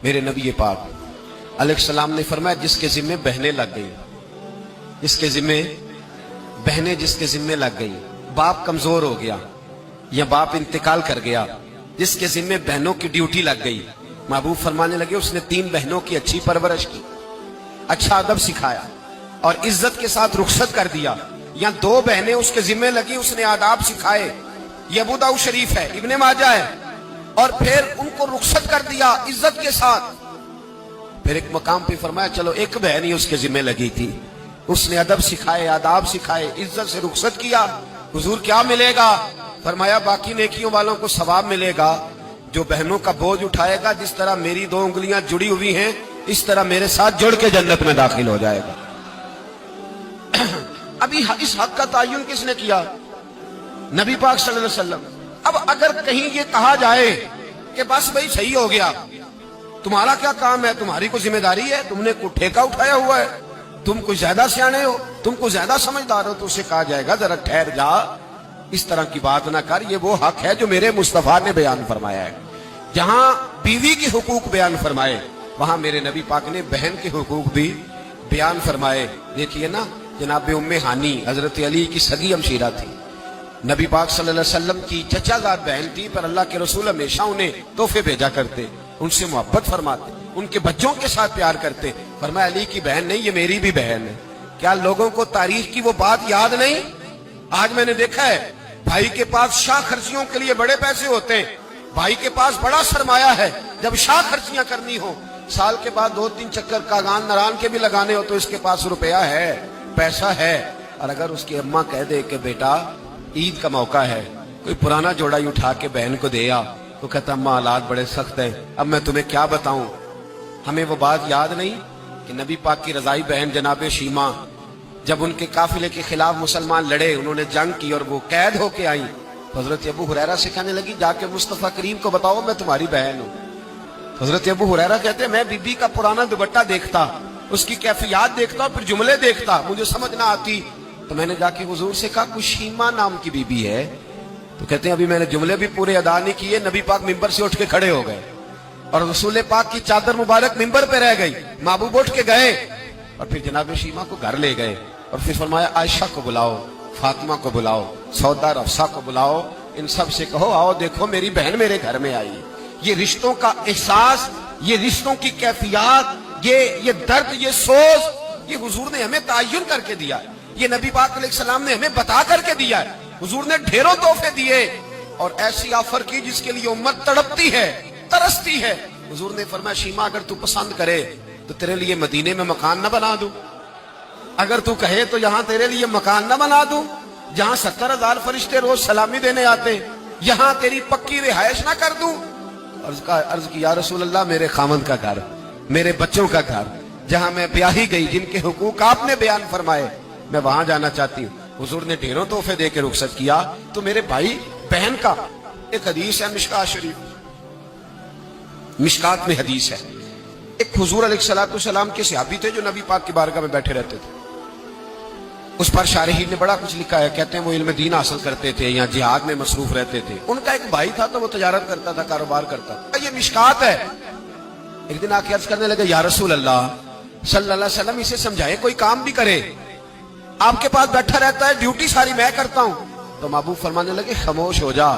میرے نبی پاک علیہ السلام نے فرمایا جس کے ذمے بہنیں لگ گئی، جس کے ذمے بہنیں جس کے ذمے لگ گئی، باپ کمزور ہو گیا یا باپ انتقال کر گیا، جس کے ذمے بہنوں کی ڈیوٹی لگ گئی، محبوب فرمانے لگے اس نے 3 بہنوں کی اچھی پرورش کی، اچھا ادب سکھایا اور عزت کے ساتھ رخصت کر دیا، یا 2 بہنیں اس کے ذمے لگی، اس نے آداب سکھائے، یہ ابو داؤد شریف ہے، ابن ماجہ ہے، اور پھر ان کو رخصت کر دیا عزت کے ساتھ۔ پھر ایک مقام پہ فرمایا چلو 1 بہن ہی اس کے ذمے لگی تھی، اس نے ادب سکھائے، آداب سکھائے، عزت سے رخصت کیا، حضور کیا ملے گا؟ فرمایا باقی نیکیوں والوں کو ثواب ملے گا، جو بہنوں کا بوجھ اٹھائے گا جس طرح میری 2 انگلیاں جڑی ہوئی ہیں اس طرح میرے ساتھ جڑ کے جنت میں داخل ہو جائے گا۔ ابھی اس حق کا تعین کس نے کیا؟ نبی پاک صلی اللہ علیہ وسلم۔ اب اگر کہیں یہ کہا جائے کہ بس بھئی صحیح ہو گیا، تمہارا کیا کام ہے، تمہاری کوئی ذمہ داری ہے، تم نے کوئی ٹھیکہ اٹھایا ہوا ہے، تم کوئی زیادہ سیانے ہو، تم کوئی زیادہ سمجھدار ہو، تو اسے کہا جائے گا ذرا ٹھہر جا، اس طرح کی بات نہ کر، یہ وہ حق ہے جو میرے مصطفیٰ نے بیان فرمایا ہے۔ جہاں بیوی کے حقوق بیان فرمائے وہاں میرے نبی پاک نے بہن کے حقوق بھی بیان فرمائے۔ دیکھیے نا، جناب ام ہانی حضرت علی کی سگی ہمشیرہ تھی، نبی پاک صلی اللہ علیہ وسلم کی چچا زاد بہن تھی، پر اللہ کے رسول ہمیشہ انہیں تحفے بھیجا کرتے، ان سے محبت فرماتے، ان کے بچوں کے ساتھ پیار کرتے۔ فرمایا علی کی بہن نہیں، یہ میری بھی بہن ہے۔ کیا لوگوں کو تاریخ کی وہ بات یاد نہیں؟ آج میں نے دیکھا ہے بھائی کے پاس شاہ خرچیوں کے لیے بڑے پیسے ہوتے ہیں، بھائی کے پاس بڑا سرمایہ ہے، جب شاہ خرچیاں کرنی ہو، سال کے بعد 2-3 چکر کاغان نران کے بھی لگانے ہو تو اس کے پاس روپیہ ہے، پیسہ ہے، اور اگر اس کی اماں کہہ دے کہ بیٹا عید کا موقع ہے، کوئی پرانا جوڑا ہی اٹھا کے بہن کو دے آ، تو کہتا اماں حالات بڑے سخت ہیں، اب میں تمہیں کیا بتاؤں۔ ہمیں وہ بات یاد نہیں کہ نبی پاک کی رضائی بہن جناب شیمہ جب ان کے قافلے کے خلاف مسلمان لڑے، انہوں نے جنگ کی اور وہ قید ہو کے آئیں، حضرت ابو ہریرہ سے کہنے لگی جا کے مصطفیٰ کریم کو بتاؤ میں تمہاری بہن ہوں۔ حضرت ابو ہریرہ کہتے ہیں میں بی بی کا پرانا دوپٹہ دیکھتا، اس کی کیفیات دیکھتا اور پھر جملے دیکھتا، مجھے سمجھ نہ آتی، تو میں نے جا کے حضور سے کہا کوئی شیمہ نام کی بی بی ہے؟ تو کہتے ہیں ابھی میں نے جملے بھی پورے ادا نہیں کیے، نبی پاک ممبر سے اٹھ کے کھڑے ہو گئے اور رسول پاک کی چادر مبارک ممبر پہ رہ گئی، محبوب اٹھ کے گئے اور پھر جناب شیمہ کو گھر لے گئے اور پھر فرمایا عائشہ کو بلاؤ، فاطمہ کو بلاؤ، سودا رفسہ کو بلاؤ، ان سب سے کہو آؤ دیکھو میری بہن میرے گھر میں آئی۔ یہ رشتوں کا احساس، یہ رشتوں کی کیفیات، یہ درد، یہ سوز، یہ حضور نے ہمیں تعین کر کے دیا ہے، یہ نبی پاک علیہ السلام نے ہمیں بتا کر کے دیا ہے۔ حضور نے ڈھیروں تحفے دیے اور ایسی آفر کی جس کے لیے امت تڑپتی ہے، ترستی ہے۔ حضور نے فرمایا شیمہ اگر تو پسند کرے تو تیرے لیے مدینے میں مکان نہ بنا دوں، اگر تو کہے تو یہاں تیرے لیے مکان نہ بنا دوں، جہاں 70,000 فرشتے روز سلامی دینے آتے یہاں تیری پکی رہائش نہ کر دوں۔ عرض کی یا رسول اللہ میرے خامند کا گھر، میرے بچوں کا گھر، جہاں میں بیاہی گئی، جن کے حقوق آپ نے بیان فرمائے، میں وہاں جانا چاہتی ہوں۔ حضور نے ڈھیروں تحفے دے کے رخصت کیا۔ تو میرے بھائی بہن کا ایک حدیث ہے مشکات شریف، مشکات میں حدیث ہے، ایک حضور علیہ السلام کے صحابی تھے جو نبی پاک کی بارگاہ میں بیٹھے رہتے تھے، اس پر شارحین نے بڑا کچھ لکھا ہے، کہتے ہیں وہ علم دین حاصل کرتے تھے یا جہاد میں مصروف رہتے تھے۔ ان کا ایک بھائی تھا تو وہ تجارت کرتا تھا، کاروبار کرتا تھا، یہ مشکات ہے۔ ایک دن آ کے عرض کرنے لگے یا رسول اللہ صلی اللہ علیہ وسلم اسے سمجھائے کوئی کام بھی کرے، آپ کے پاس بیٹھا رہتا ہے، ڈیوٹی ساری میں کرتا ہوں۔ تو محبوب فرمانے لگے خاموش ہو جا،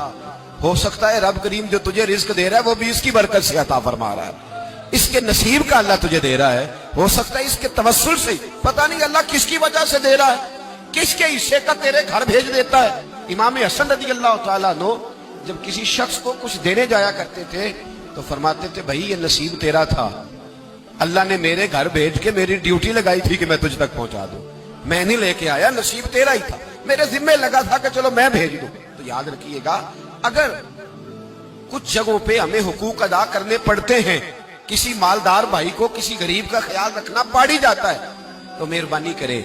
ہو سکتا ہے رب کریم جو تجھے رزق دے رہا ہے وہ بھی اس کی برکت سے عطا فرما رہا ہے، اس کے نصیب کا اللہ تجھے دے رہا ہے، ہو سکتا ہے اس کے توسل سے، پتہ نہیں اللہ کس کی وجہ سے دے رہا ہے، کس کے حصے کا تیرے گھر بھیج دیتا ہے۔ امام حسن رضی اللہ تعالیٰ عنہ جب کسی شخص کو کچھ دینے جایا کرتے تھے تو فرماتے تھے بھائی یہ نصیب تیرا تھا، اللہ نے میرے گھر بھیج کے میری ڈیوٹی لگائی تھی کہ میں تجھ تک پہنچا دوں، میں نہیں لے کے آیا، نصیب تیرا ہی تھا، میرے ذمہ لگا تھا کہ چلو میں بھیج دوں۔ تو یاد رکھیے گا اگر کچھ جگہوں پہ ہمیں حقوق ادا کرنے پڑتے ہیں، کسی مالدار بھائی کو کسی غریب کا خیال رکھنا پڑ ہی جاتا ہے، تو مہربانی کرے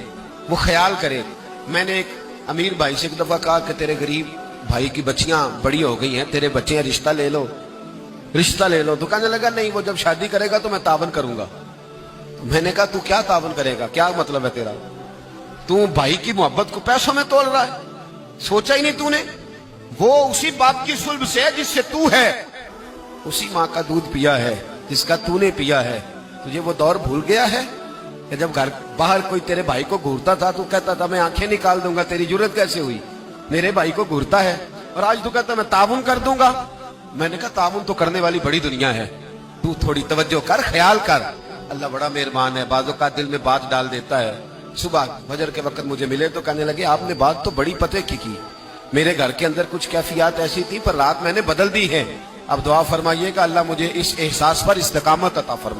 وہ خیال کرے۔ میں نے ایک امیر بھائی سے ایک دفعہ کہا کہ تیرے غریب بھائی کی بچیاں بڑی ہو گئی ہیں، تیرے بچے ہیں، رشتہ لے لو، رشتہ لے لو۔ تو کہنے لگا نہیں وہ جب شادی کرے گا تو میں تعاون کروں گا۔ تو میں نے کہا تو کیا تعاون کرے گا، کیا مطلب ہے تیرا، تو بھائی کی محبت کو پیسوں میں تول رہا ہے، سوچا ہی نہیں تو نے، وہ اسی باپ کی صلب سے جس سے تو ہے، اسی ماں کا دودھ پیا ہے، جس کا تو نے پیا ہے. تجھے وہ دور بھول گیا ہے کہ جب گھر باہر کوئی تیرے بھائی کو گھورتا تھا تو کہتا تھا میں آنکھیں نکال دوں گا. تیری جرت کیسے ہوئی؟ میرے بھائی کو گھورتا ہے اور آج تو کہتا میں تعاون کر دوں گا. میں نے کہا تعاون تو کرنے والی بڑی دنیا ہے, تو تھوڑی توجہ کر, خیال کر. اللہ بڑا مہربان ہے, بعضوں کا دل میں بات ڈال دیتا ہے. صبح فجر کے وقت مجھے ملے تو کہنے لگے آپ نے بات تو بڑی پتے کی. میرے گھر کے اندر کچھ کیفیات ایسی تھی پر رات میں نے بدل دی ہے. اب دعا فرمائیے کہ اللہ مجھے اس احساس پر استقامت عطا فرمائے.